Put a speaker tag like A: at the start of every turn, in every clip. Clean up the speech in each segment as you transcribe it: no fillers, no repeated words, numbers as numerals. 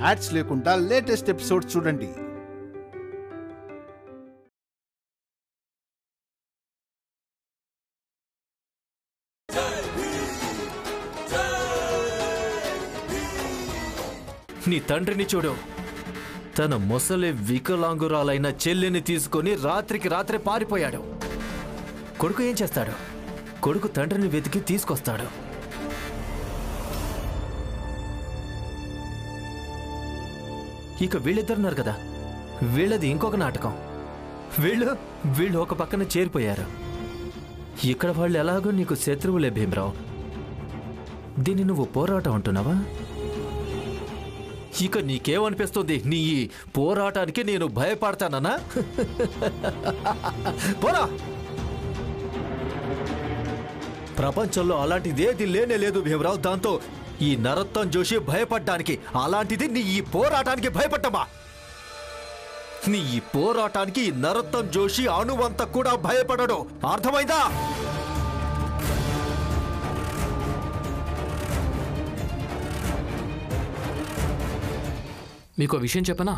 A: Ads లేకుండా latest episode చూడండి.
B: నీ తండ్రిని చూడు, తన ముసలి వికలాంగురాలైన చెల్లిని తీసుకొని రాత్రికి రాత్రే పారిపోయాడు. కొడుకు ఏం చేస్తాడు? కొడుకు తండ్రిని వెతికి తీసుకొస్తాడు. ఇక వీళ్ళిద్దరున్నారు కదా, వీళ్ళది ఇంకొక నాటకం. వీళ్ళు ఒక పక్కన చేరిపోయారు. ఇక్కడ వాళ్ళు ఎలాగో నీకు శత్రువులే భీమరావు. దీన్ని నువ్వు పోరాటం అంటున్నావా? ఇక నీకేమనిపిస్తుంది? నీ ఈ పోరాటానికి నేను భయపడతానన్నా? పోరా! ప్రపంచంలో అలాంటిదేది లేనే లేదు భీమరావు. దాంతో ఈ నరోత్తం జోషి భయపడ్డానికి, అలాంటిది నీ ఈ పోరాటానికి భయపడ్డమా? నీ ఈ పోరాటానికి ఈ నరోత్తం జోషి అణువంత కూడా భయపడడు. అర్థమైందా?
C: మీకు విషయం చెప్పనా?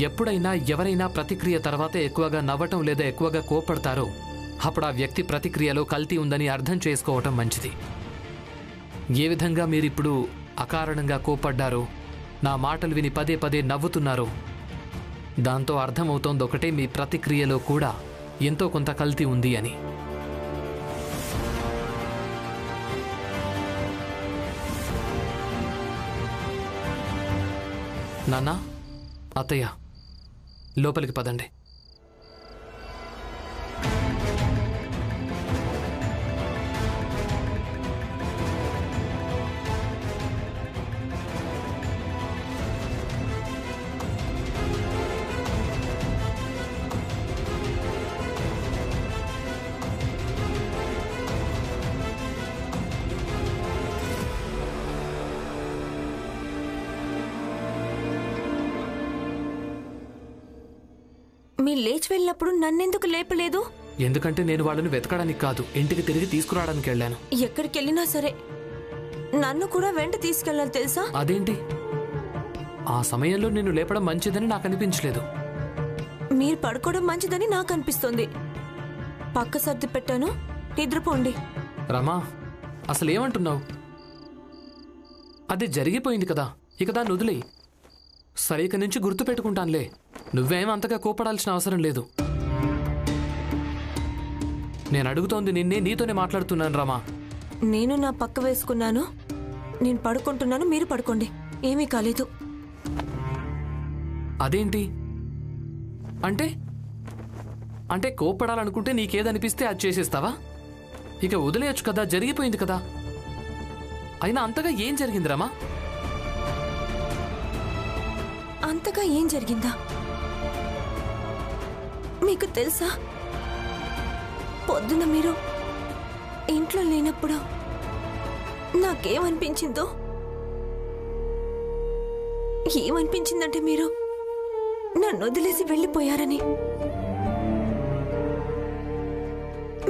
C: ఎప్పుడైనా ఎవరైనా ప్రతిక్రియ తర్వాత ఎక్కువగా నవ్వటం లేదా ఎక్కువగా కోపడతారో అప్పుడు ఆ వ్యక్తి ప్రతిక్రియలో కల్తీ ఉందని అర్థం చేసుకోవటం మంచిది. ఏ విధంగా మీరిప్పుడు అకారణంగా కోపడ్డారో, నా మాటలు విని పదే పదే నవ్వుతున్నారో, దాంతో అర్థమవుతోంది ఒకటే, మీ ప్రతిక్రియలో కూడా ఎంతో కొంత కల్తీ ఉంది అని. నాన్న, అత్తయ్య, లోపలికి పదండి.
D: మీరు లేచి వెళ్ళినప్పుడు నన్నెందుకు లేపలేదు?
C: ఎందుకంటే నేను వాళ్ళని వెతకడానికి కాదు, ఇంటికి తిరిగి తీసుకురావడానికి వెళ్ళాను.
D: ఎక్కడికి వెళ్ళినా సరే నన్ను కూడా వెంట తీసుకెళ్ళాలి తెలుసా?
C: అదేంటి? ఆ సమయంలో నిన్ను లేపడం మంచిదని నాకు అనిపించలేదు.
D: మీరు పడుకోవడం మంచిదని నాకు అనిపిస్తుంది. పక్క సర్ది పెట్టాను, నిద్రపోండి.
C: రమా, అసలు ఏమంటున్నావు? అది జరిగిపోయింది కదా, ఇక దాన్ని వదిలేయి. సరే, ఇక నుంచి గుర్తు పెట్టుకుంటానులే. నువ్వేం అంతగా కోపడాల్సిన అవసరం లేదు. నేను అడుగుతోంది నిన్నే, నీతోనే మాట్లాడుతున్నాను రమా.
D: నేను నా పక్క వేసుకున్నాను, నేను పడుకుంటున్నాను, మీరు పడుకోండి, ఏమీ కాలేదు.
C: అదేంటి? అంటే అంటే కోపడాలనుకుంటే నీకేదనిపిస్తే అది చేసేస్తావా? ఇక వదిలేయచ్చు కదా, జరిగిపోయింది కదా. అయినా అంతగా ఏం జరిగింది రమా?
D: అంతగా ఏం జరిగిందా? మీకు తెలుసా, పొద్దున మీరు ఇంట్లో లేనప్పుడు నాకేమనిపించిందో? ఏమనిపించిందంటే మీరు నన్ను వదిలేసి వెళ్ళిపోయారని.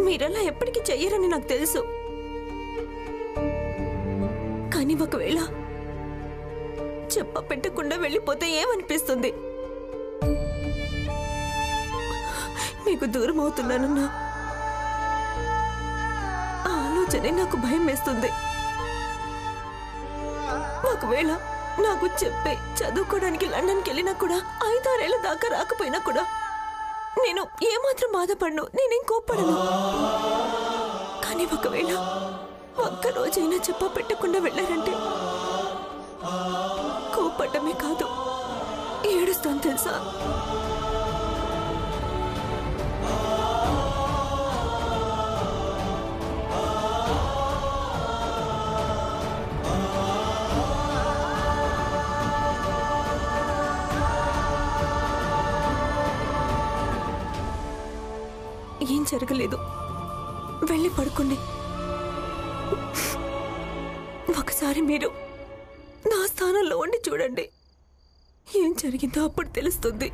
D: మీరలా ఎప్పటికీ చెయ్యరని నాకు తెలుసు. కానీ ఒకవేళ చెప్ప పెట్టకుండా వెళ్ళిపోతే ఏమనిపిస్తుంది? మీకు దూరం అవుతున్నానన్న ఆలోచనే నాకు భయం వేస్తుంది. ఒకవేళ నాకు చెప్పే చదువుకోవడానికి లండన్కి వెళ్ళినా కూడా 5-6 ఏళ్ల దాకా రాకపోయినా కూడా నేను ఏమాత్రం బాధపడను, నేనేం కోప్పడను. కానీ ఒకవేళ ఒక్కరోజైనా చెప్ప పెట్టకుండా వెళ్ళారంటే కోపడమే కాదు, ఏడుస్తాను తెలుసా? ఏం జరగలేదు, వెళ్ళి పడుకోండి. ఒకసారి మీరు నా స్థానంలో ఉండి చూడండి, ఏం జరిగిందో అప్పుడు తెలుస్తుంది.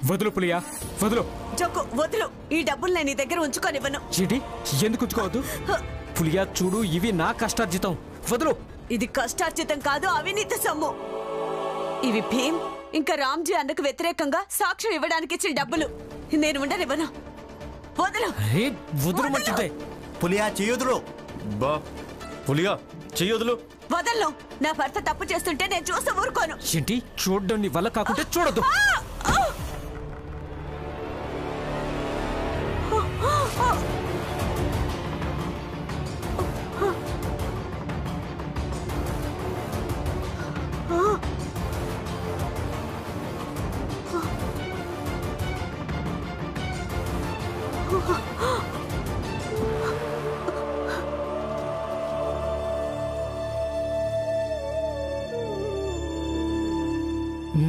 E: వదులు పులియా, వదులు.
D: జోకు వదులు. ఈ డబ్బులు నేను నీ దగ్గర ఉంచుకొనివ్వను.
E: ఏంటి? ఎందుకు ఉంచుకోవద్దు? పులియా చూడు, ఇవి నా కష్టార్జితం. వదులు.
D: ఇది కష్టార్జితం కాదు, అవినీతి సొమ్ము. ఇవి భీమ్ ఇంకా రామ్జీ అన్నకు వ్యతిరేకంగా సాక్ష్యం ఇవ్వడానికి ఇచ్చిన డబ్బులు. నేను ఉండనివ్వను. వదులు.
E: వదులు మంచిదే.
B: పులియా చెయ్యొదులు.
F: బా పులియా చెయ్యొదులు.
D: వదలను. నా భర్త తప్పు చేస్తుంటే నేను చూసి ఊరుకోను.
E: ఏంటి? చూడడం నీ వల్ల కాకుంటే చూడొద్దు.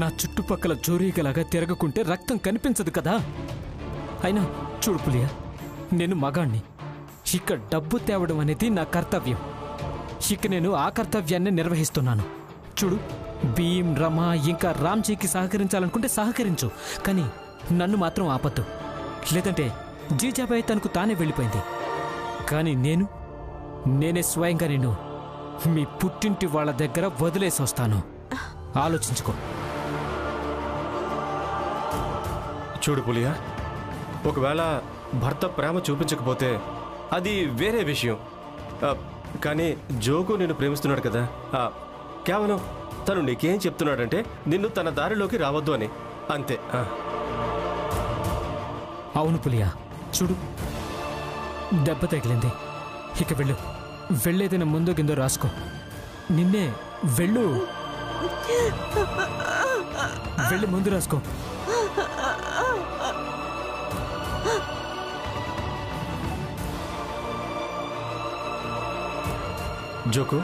E: నా చుట్టుపక్కల జోరీగలాగా తిరగకుంటే రక్తం కనిపించదు కదా. అయినా చూడు పులియా, నేను మగాణ్ణి. ఇక డబ్బు తేవడం అనేది నా కర్తవ్యం. ఇక నేను ఆ కర్తవ్యాన్ని నిర్వహిస్తున్నాను. చూడు, భీమ్, రమ ఇంకా రామ్జీకి సహకరించాలనుకుంటే సహకరించు, కానీ నన్ను మాత్రం ఆపద్దు. లేదంటే జీజాబాయి తనకు తానే వెళ్ళిపోయింది. కానీ నేనే స్వయంగా నిన్ను మీ పుట్టింటి వాళ్ళ దగ్గర వదిలేసి వస్తాను. ఆలోచించుకో.
F: చూడు పులియా, ఒకవేళ భర్త ప్రేమ చూపించకపోతే అది వేరే విషయం. కానీ జోకు నిన్ను ప్రేమిస్తున్నాడు కదా. కేవలం తను నీకేం చెప్తున్నాడంటే నిన్ను తన దారిలోకి రావద్దు అని, అంతే.
E: అవును పులియా, చూడు, దెబ్బ తగిలింది. ఇక వెళ్ళు. వెళ్ళేదైనా ముందు కిందో రాసుకో. నిన్నే వెళ్ళు. వెళ్ళి ముందు రాసుకో.
F: జోకు,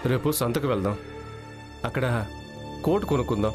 F: రేపు సంతకు వెళ్దాం. అక్కడ కోట్ కొనుక్కుందాం.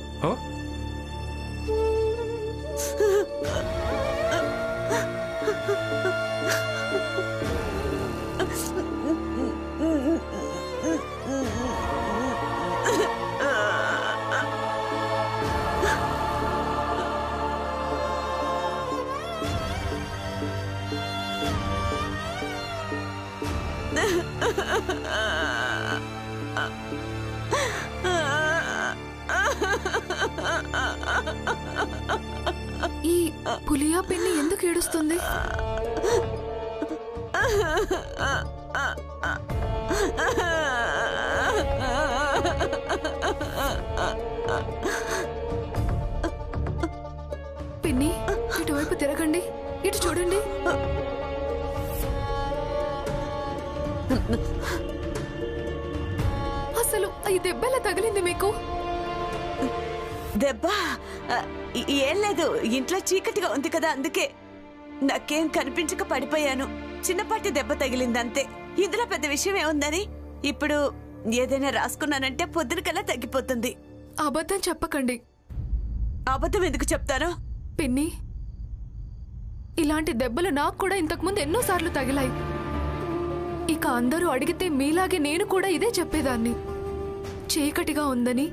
G: ఈ పులియా పిన్ని ఎందుకు ఏడుస్తుంది? పిన్ని, ఇటువైపు తిరగండి. ఇటు చూడండి. అసలు ఈ దెబ్బలా తగిలింది మీకు?
D: దెబ్బ ఏం లేదు, ఇంట్లో చీకటిగా ఉంది కదా, అందుకే. నాకేం కనిపించక పడిపోయాను. చిన్నపాటి దెబ్బ తగిలిందంతే. ఇందులో పెద్ద విషయం ఏముందని. ఇప్పుడు ఏదైనా రాసుకున్నానంటే పొద్దునకల్లా తగ్గిపోతుంది.
G: అబద్ధం చెప్పకండి.
D: అబద్ధం ఎందుకు చెప్తాను?
G: పిన్ని, ఇలాంటి దెబ్బలు నాకు కూడా ఇంతకుముందు ఎన్నోసార్లు తగిలాయి. ఇక అందరూ అడిగితే మీలాగే నేను కూడా ఇదే చెప్పేదాన్ని. చీకటిగా ఉందని,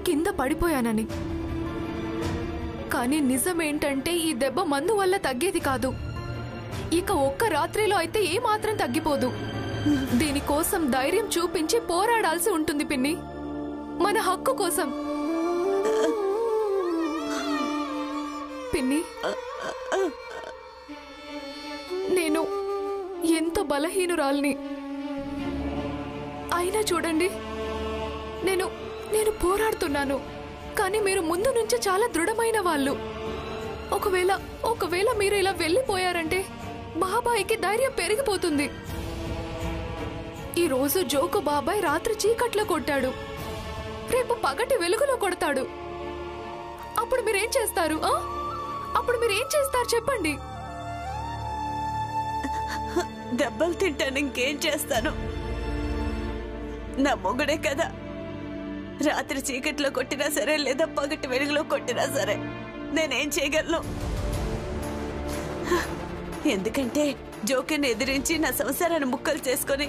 G: కింద పడిపోయానని. కానీ నిజమేంటంటే ఈ దెబ్బ మందు వల్ల తగ్గేది కాదు. ఇక ఒక్క రాత్రిలో అయితే ఏమాత్రం తగ్గిపోదు. దీనికోసం ధైర్యం చూపించి పోరాడాల్సి ఉంటుంది పిన్ని, మన హక్కు కోసం. పిన్ని, నేను ఎంతో బలహీనురాల్ని. అయినా చూడండి, నేను పోరాడుతున్నాను. కానీ మీరు ముందు నుంచి చాలా దృఢమైన వాళ్ళు. ఒకవేళ మీరు ఇలా వెళ్ళిపోయారంటే బాబాయికి ధైర్యం పెరిగిపోతుంది. ఈ రోజు జోకు బాబాయ్ రాత్రి చీకట్లో కొట్టాడు, రేపు పగటి వెలుగులో కొడతాడు. అప్పుడు మీరేం చేస్తారు? అప్పుడు మీరేం చేస్తారు చెప్పండి.
D: దెబ్బలు తింటాను, ఇంకేం చేస్తాను? నా మొగుడే కదా. రాత్రి చీకట్లో కొట్టినా సరే, లేదా పగటి వెలుగులో కొట్టినా సరే నేనేం చేయగలను? ఎందుకంటే జోకిని ఎదిరించి నా సంసారాన్ని ముక్కలు చేసుకొని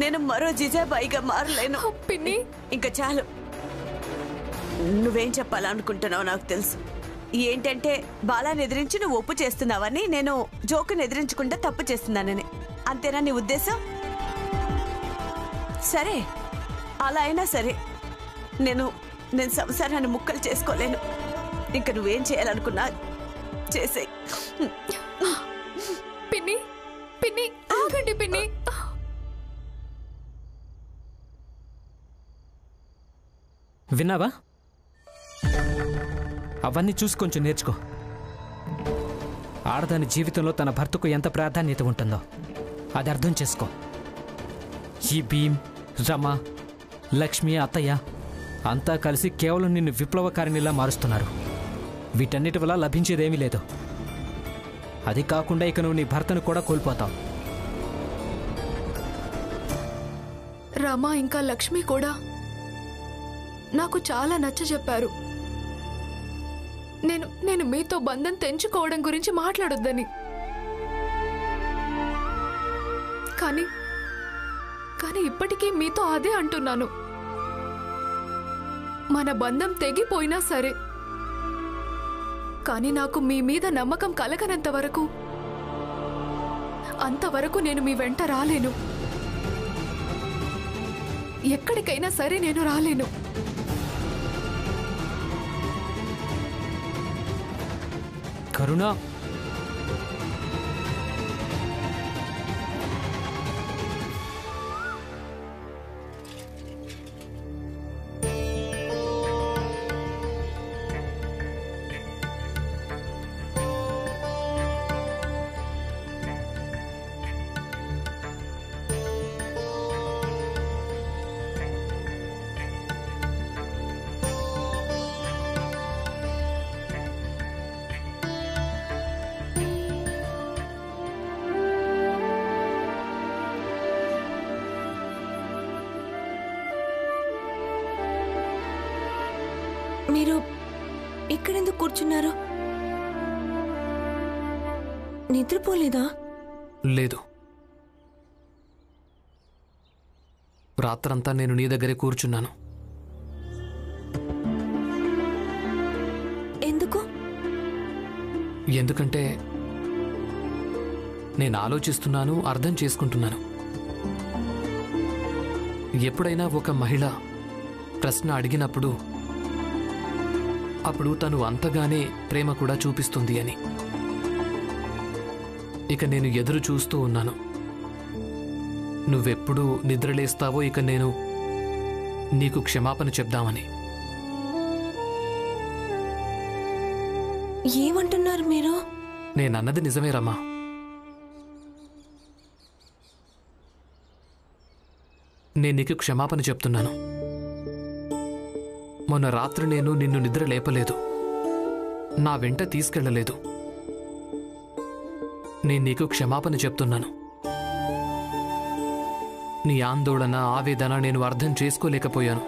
D: నేను మరో జిజాబాయిగా మారలేను.
G: పిన్ని,
D: ఇంకా చాలు.
H: నువ్వేం చెప్పాలనుకుంటున్నావు నాకు తెలుసు. ఏంటంటే బాలాని ఎదిరించి నువ్వు ఒప్పు చేస్తున్నావని, నేను జోకుని ఎదిరించకుండా తప్పు చేస్తున్నానని. అంతేనా నీ ఉద్దేశం? సరే, అలా అయినా సరే నేను సంసారాన్ని ముక్కలు చేసుకోలేను. ఇంకా నువ్వేం చేయాలనుకున్నా చేసే.
G: పిన్ని పిన్ని ఆగండి పిన్ని.
E: విన్నావా? అవన్నీ చూసి కొంచెం నేర్చుకో. ఆడదాని జీవితంలో తన భర్తకు ఎంత ప్రాధాన్యత ఉంటుందో అది అర్థం చేసుకో. ఈ భీమ్, రమ, లక్ష్మి, అత్తయ్య అంతా కలిసి కేవలం నిన్ను విప్లవకారినిలా మారుస్తున్నారు. వీటన్నిటి వల్ల లభించేదేమీ లేదు. అది కాకుండా ఇక నువ్వు నీ భర్తను కూడా కోల్పోతావు.
G: రమ ఇంకా లక్ష్మి కూడా నాకు చాలా నచ్చజెప్పారు. నేను మీతో బంధం తెంచుకోవడం గురించి మాట్లాడొద్దని. కానీ ఇప్పటికీ మీతో అదే అంటున్నాను. మన బంధం తెగిపోయినా సరే, కానీ నాకు మీ మీద నమ్మకం కలగనంత వరకు అంతవరకు నేను మీ వెంట రాలేను. ఎక్కడికైనా సరే నేను రాలేను.
E: కరుణ,
D: మీరు ఇక్కడెందుకు కూర్చున్నారు? నిద్రపోలేదా?
C: లేదు, రాత్రంతా నేను నీ దగ్గరే కూర్చున్నాను.
D: ఎందుకు?
C: ఎందుకంటే నేను ఆలోచిస్తున్నాను, అర్థం చేసుకుంటున్నాను. ఎప్పుడైనా ఒక మహిళ ప్రశ్న అడిగినప్పుడు అప్పుడు తను అంతగానే ప్రేమ కూడా చూపిస్తుంది అని. ఇక నేను ఎదురు చూస్తూ ఉన్నాను. నువ్వెప్పుడు నిద్రలేస్తావో ఇక నేను నీకు క్షమాపణ చెప్దామని.
D: ఏమంటున్నారు మీరు?
C: నేనన్నది నిజమే రమ్మా. నేను నీకు క్షమాపణ చెప్తున్నాను. మొన్న రాత్రి నేను నిన్ను నిద్ర లేపలేదు, నా వెంట తీసుకెళ్లలేదు. నేను నీకు క్షమాపణ చెప్తున్నాను. నీ ఆందోళన, ఆవేదన నేను అర్థం చేసుకోలేకపోయాను.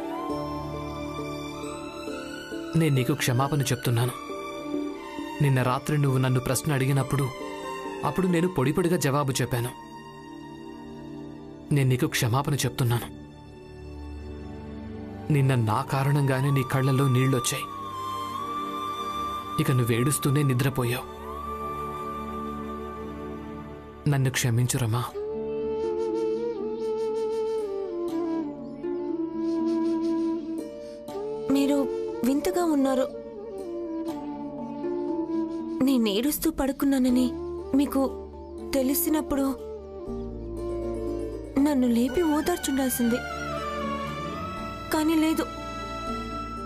C: నేను నీకు క్షమాపణ చెప్తున్నాను. నిన్న రాత్రి నువ్వు నన్ను ప్రశ్న అడిగినప్పుడు అప్పుడు నేను పొడిపొడిగా జవాబు చెప్పాను. నేను నీకు క్షమాపణ చెప్తున్నాను. నిన్న నా కారణంగానే నీ కళ్ళల్లో నీళ్లొచ్చాయి. ఇక నువ్వేడుస్తూనే నిద్రపోయావు. నన్ను క్షమించురమ్మా.
D: మీరు వింతగా ఉన్నారు. నేనేడుస్తూ పడుకున్నానని మీకు తెలిసినప్పుడు నన్ను లేపి ఓదార్చుండాల్సింది. కానీ లేదు,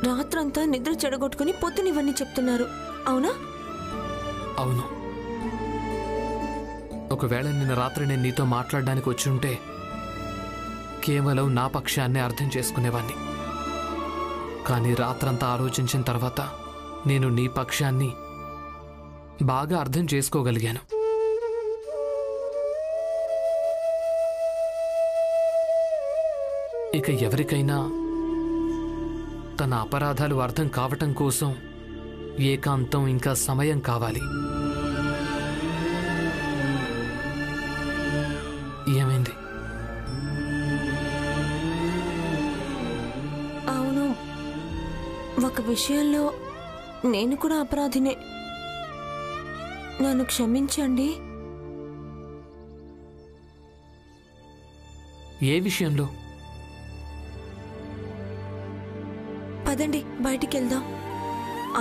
D: రాత్రంతా నిద్ర చెడగొట్టుకుని పొద్దున ఇవన్నీ చెప్తున్నారు. అవునా?
C: అవును. ఒకవేళ నిన్న రాత్రి నేను నీతో మాట్లాడడానికి వచ్చి ఉంటే కేవలం నా పక్షాన్నే అర్థం చేసుకునేవాణ్ణి. కానీ రాత్రంతా ఆలోచించిన తర్వాత నేను నీ పక్షాన్ని బాగా అర్థం చేసుకోగలిగాను. ఇక ఎవరికైనా తన అపరాధాలు అర్థం కావటం కోసం ఏకాంతం ఇంకా సమయం కావాలి. ఏమైంది?
D: అవును, ఒకవేళ విషయంలో నేను కూడా అపరాధినే. నన్ను క్షమించండి.
C: ఏ విషయంలో?
D: పదండి బయటికి వెళ్దాం.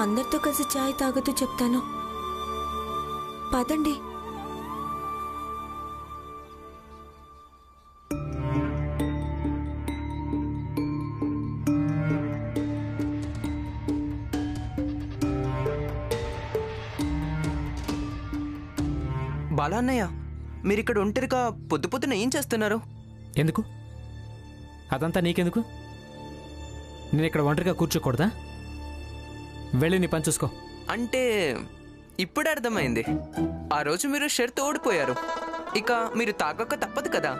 D: అందరితో కలిసి చాయ్ తాగుతూ చెప్తాను. పదండి.
I: బాలా అన్నయ్య, మీరిక్కడ ఒంటరిగా పొద్దు పొద్దున ఏం చేస్తున్నారు?
E: ఎందుకు? అదంతా నీకెందుకు? నేను ఇక్కడ ఒంటరిగా కూర్చోకూడదా? వెళ్ళి నీ పని చూసుకో.
I: అంటే ఇప్పుడు అర్థమైంది. ఆ రోజు మీరు షర్త్ ఓడిపోయారు. ఇక మీరు తాగక తప్పదు కదా.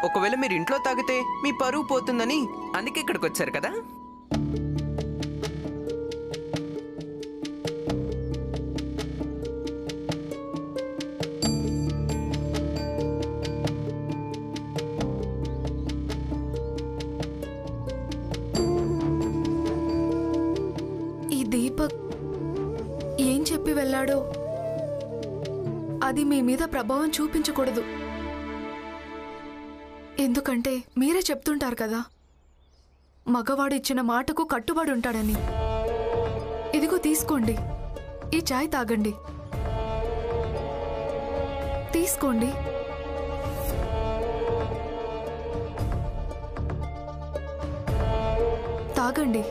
I: ఒకవేళ మీరు ఇంట్లో తాగితే మీ పరువు పోతుందని అందుకే ఇక్కడికి వచ్చారు కదా.
G: దీపక్ ఏం చెప్పి వెళ్ళాడో అది మీ మీద ప్రభావం చూపించకూడదు. ఎందుకంటే మీరే చెప్తుంటారు కదా, మగవాడు ఇచ్చిన మాటకు కట్టుబడి ఉంటాడని. ఇదిగో తీసుకోండి, ఈ చాయ్ తాగండి. తీసుకోండి. తాగండి.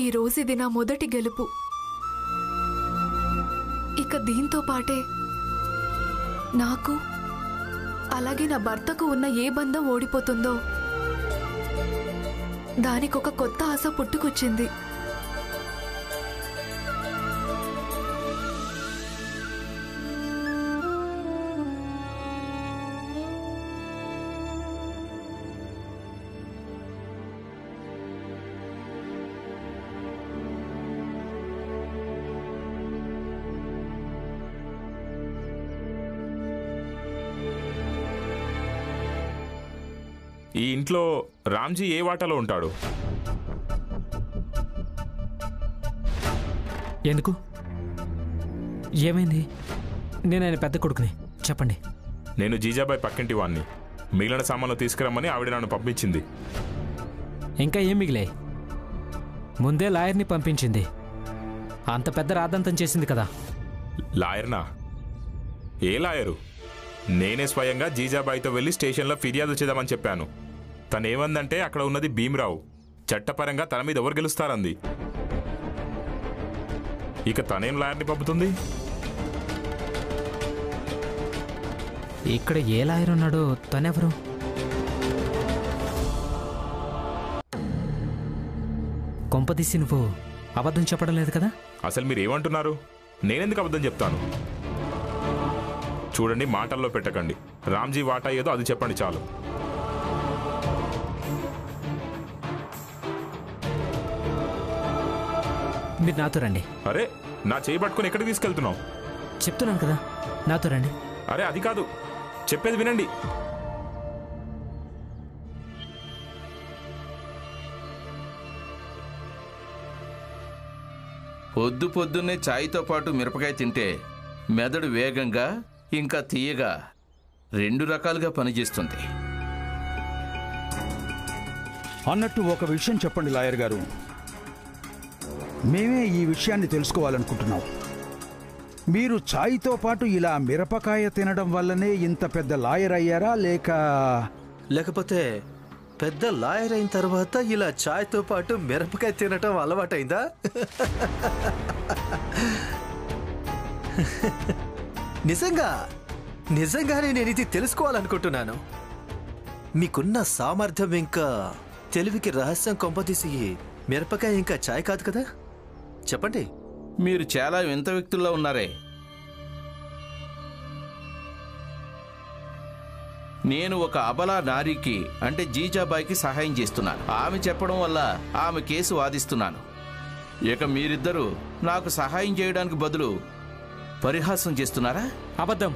G: ఈ రోజు ఇది నా మొదటి గెలుపు. ఇక దీంతో పాటే నాకు అలాగే నా భర్తకు ఉన్న ఏ బంధం ఓడిపోతుందో దానికొక కొత్త ఆశ పుట్టుకొచ్చింది.
J: ఈ ఇంట్లో రామ్జీ ఏ వాటాలో ఉంటాడు?
E: ఎందుకు? ఏమైంది? నేను ఆయన పెద్ద కొడుకుని. చెప్పండి.
J: నేను జీజాబాయ్ పక్కింటి వాణ్ణి. మిగిలిన సామాన్లు తీసుకురమ్మని ఆవిడ నన్ను పంపించింది.
E: ఇంకా ఏం మిగిలే? ముందే లాయర్ని పంపించింది. అంత పెద్ద రాద్దంతం చేసింది కదా.
J: లాయర్నా? ఏ లాయరు? నేనే స్వయంగా జీజాబాయితో వెళ్ళి స్టేషన్లో ఫిర్యాదు చేద్దామని చెప్పాను. తనేమందంటే అక్కడ ఉన్నది భీమ్రావు, చట్టపరంగా తన మీద ఎవరు గెలుస్తారంది. ఇక తనేం లాయర్ని పంపుతుంది?
E: ఇక్కడ ఏ లాయర్ ఉన్నాడో తనెవరు? కొంపదీసి నువ్వు అబద్ధం చెప్పడం లేదు కదా?
J: అసలు మీరు ఏమంటున్నారు? నేనెందుకు అబద్ధం చెప్తాను? చూడండి, మాటల్లో పెట్టకండి. రామ్జీ వాటా ఏదో అది చెప్పండి చాలు.
E: మీరు నాతో రండి.
J: అరే, నా చేయి పట్టుకుని ఎక్కడికి తీసుకెళ్తున్నావు?
E: చెప్తున్నాను కదా, నాతో రండి.
J: అరే అది కాదు, చెప్పేది వినండి.
K: పొద్దు పొద్దున్నే చాయ్తో పాటు మిరపకాయ తింటే మెదడు వేగంగా ఇంకా తీయగా 2 రకాలుగా పనిచేస్తుంది.
L: అన్నట్టు ఒక విషయం చెప్పండి లాయర్ గారు. మేమే ఈ విషయాన్ని తెలుసుకోవాలనుకుంటున్నాం. మీరు ఛాయ్తో పాటు ఇలా మిరపకాయ తినడం వల్లనే ఇంత పెద్ద లాయర్ అయ్యారా,
B: లేకపోతే పెద్ద లాయర్ అయిన తర్వాత ఇలా ఛాయ్తో పాటు మిరపకాయ తినటం అలవాటైందా? నిజంగానే నేను ఇది తెలుసుకోవాలనుకుంటున్నాను. మీకున్న సామర్థ్యం ఇంకా తెలివికి రహస్యం కొంపదీసి మిరపకాయ ఇంకా ఛాయ్ కాదు కదా? చెప్పండి.
K: మీరు చాలా వింత వ్యక్తుల్లో ఉన్నారే. నేను ఒక అబలా నారికి అంటే జీజాబాయికి సహాయం చేస్తున్నాను. ఆమె చెప్పడం వల్ల ఆమె కేసు వాదిస్తున్నాను. ఇక మీరిద్దరూ నాకు సహాయం చేయడానికి బదులు పరిహాసం చేస్తున్నారా?
E: అబద్ధం.